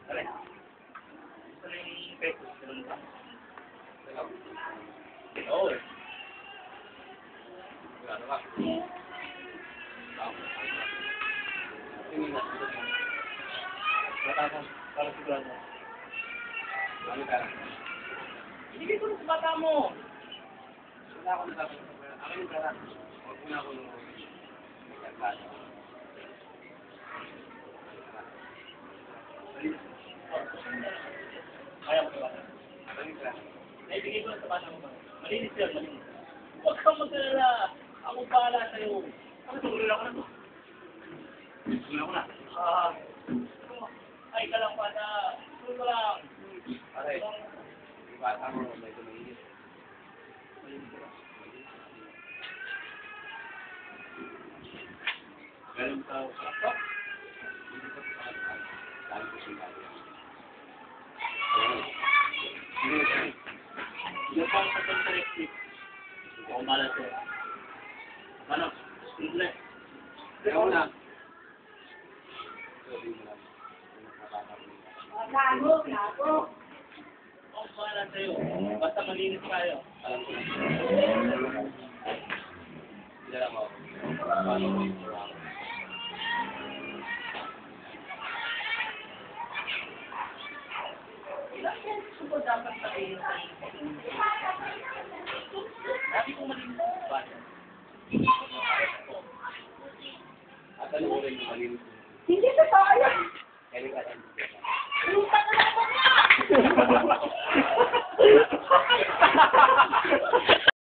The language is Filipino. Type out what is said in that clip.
Alay. Gusto na yung pesos. Ganun ba? Oo eh. Ano ba? Tingin na. Matapos. Para sigurado. Ano ka? Ibigay ko sa bata mo. Wala ako natapos. Akin yung pera. Huwag muna ako nung magkakala. Kaya ko sa bata. Akin yung pera. Naibigay ko sa bata mo ba? Malinis yun, malinis. Huwag kang mag-alala. Ako bahala sa'yo. Ako tulad ako na to. Tulad ako na. Ay, ka lang bata. Tulad lang. Aray. Yung bata mo, may tumilis. Galing sa laptop. Hindi ko sa laptop. Dahil ko siya gano'n. Yung pang sa contractive. Ako malas ko. Ano? Simple. Ikaw na. Gago, gago. Ako malas sa'yo. Basta malinis tayo. Alam ko na. Hindi lang ako. Paano ko ito? Gusto ko dapat sabihin sa inyo. Sabi ko malinis ang bata. At ano rin yung malinis